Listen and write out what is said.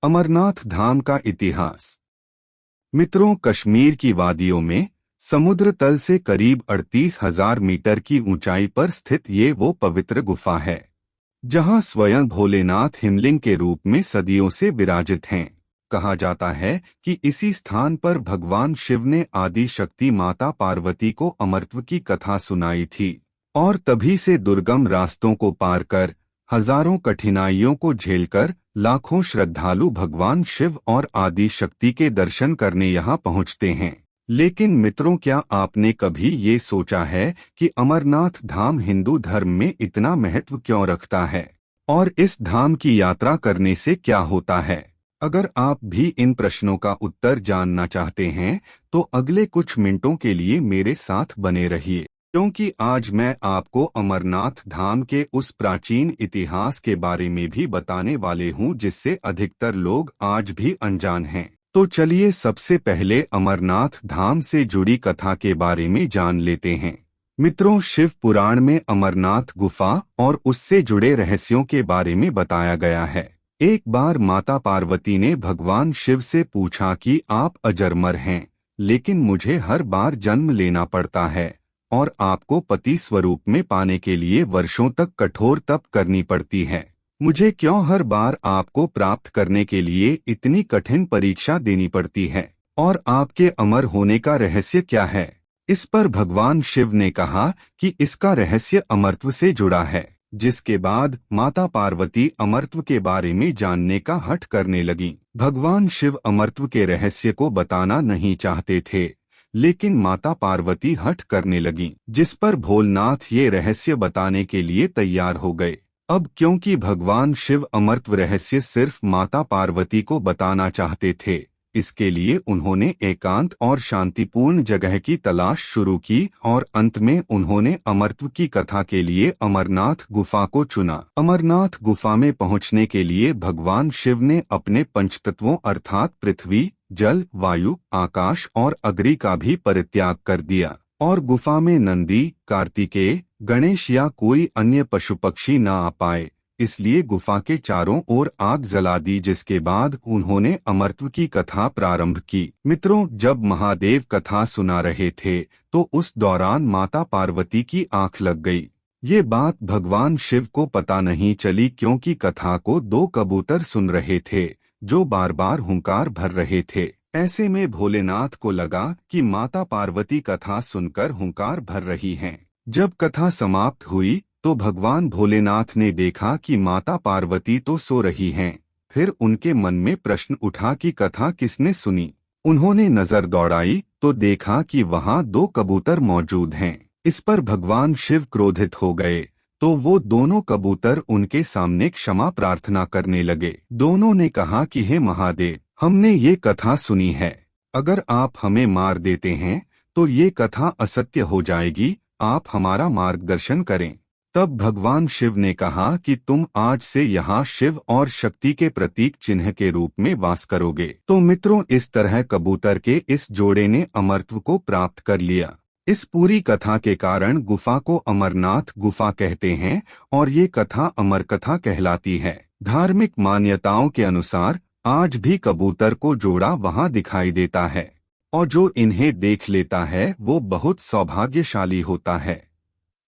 अमरनाथ धाम का इतिहास। मित्रों, कश्मीर की वादियों में समुद्र तल से करीब 38,000 मीटर की ऊंचाई पर स्थित ये वो पवित्र गुफा है जहां स्वयं भोलेनाथ हिमलिंग के रूप में सदियों से विराजित हैं। कहा जाता है कि इसी स्थान पर भगवान शिव ने आदि शक्ति माता पार्वती को अमरत्व की कथा सुनाई थी और तभी से दुर्गम रास्तों को पार कर, हजारों कठिनाइयों को झेलकर लाखों श्रद्धालु भगवान शिव और आदि शक्ति के दर्शन करने यहाँ पहुँचते हैं। लेकिन मित्रों, क्या आपने कभी ये सोचा है कि अमरनाथ धाम हिंदू धर्म में इतना महत्व क्यों रखता है और इस धाम की यात्रा करने से क्या होता है? अगर आप भी इन प्रश्नों का उत्तर जानना चाहते हैं तो अगले कुछ मिनटों के लिए मेरे साथ बने रहिए, क्योंकि आज मैं आपको अमरनाथ धाम के उस प्राचीन इतिहास के बारे में भी बताने वाले हूं जिससे अधिकतर लोग आज भी अनजान हैं। तो चलिए सबसे पहले अमरनाथ धाम से जुड़ी कथा के बारे में जान लेते हैं। मित्रों, शिव पुराण में अमरनाथ गुफा और उससे जुड़े रहस्यों के बारे में बताया गया है। एक बार माता पार्वती ने भगवान शिव से पूछा कि आप अजरमर हैं, लेकिन मुझे हर बार जन्म लेना पड़ता है और आपको पति स्वरूप में पाने के लिए वर्षों तक कठोर तप करनी पड़ती है। मुझे क्यों हर बार आपको प्राप्त करने के लिए इतनी कठिन परीक्षा देनी पड़ती है और आपके अमर होने का रहस्य क्या है? इस पर भगवान शिव ने कहा कि इसका रहस्य अमरत्व से जुड़ा है। जिसके बाद माता पार्वती अमरत्व के बारे में जानने का हठ करने लगी। भगवान शिव अमरत्व के रहस्य को बताना नहीं चाहते थे, लेकिन माता पार्वती हठ करने लगी, जिस पर भोलेनाथ ये रहस्य बताने के लिए तैयार हो गए। अब क्योंकि भगवान शिव अमरत्व रहस्य सिर्फ माता पार्वती को बताना चाहते थे, इसके लिए उन्होंने एकांत और शांतिपूर्ण जगह की तलाश शुरू की और अंत में उन्होंने अमरत्व की कथा के लिए अमरनाथ गुफा को चुना। अमरनाथ गुफा में पहुंचने के लिए भगवान शिव ने अपने पंचतत्वों अर्थात पृथ्वी, जल, वायु, आकाश और अग्नि का भी परित्याग कर दिया और गुफा में नंदी, कार्तिकेय, गणेश या कोई अन्य पशु पक्षी न आ पाए, इसलिए गुफा के चारों ओर आग जला दी, जिसके बाद उन्होंने अमरत्व की कथा प्रारंभ की। मित्रों, जब महादेव कथा सुना रहे थे तो उस दौरान माता पार्वती की आंख लग गई। ये बात भगवान शिव को पता नहीं चली, क्योंकि कथा को दो कबूतर सुन रहे थे जो बार बार हुंकार भर रहे थे। ऐसे में भोलेनाथ को लगा कि माता पार्वती कथा सुनकर हुंकार भर रही हैं। जब कथा समाप्त हुई तो भगवान भोलेनाथ ने देखा कि माता पार्वती तो सो रही हैं। फिर उनके मन में प्रश्न उठा कि कथा किसने सुनी। उन्होंने नजर दौड़ाई तो देखा कि वहां दो कबूतर मौजूद हैं। इस पर भगवान शिव क्रोधित हो गए तो वो दोनों कबूतर उनके सामने क्षमा प्रार्थना करने लगे। दोनों ने कहा कि हे महादेव, हमने ये कथा सुनी है, अगर आप हमें मार देते हैं तो ये कथा असत्य हो जाएगी, आप हमारा मार्गदर्शन करें। तब भगवान शिव ने कहा कि तुम आज से यहाँ शिव और शक्ति के प्रतीक चिन्ह के रूप में वास करोगे। तो मित्रों, इस तरह कबूतर के इस जोड़े ने अमरत्व को प्राप्त कर लिया। इस पूरी कथा के कारण गुफा को अमरनाथ गुफा कहते हैं और ये कथा अमर कथा कहलाती है। धार्मिक मान्यताओं के अनुसार आज भी कबूतर को जोड़ा वहां दिखाई देता है और जो इन्हें देख लेता है वो बहुत सौभाग्यशाली होता है।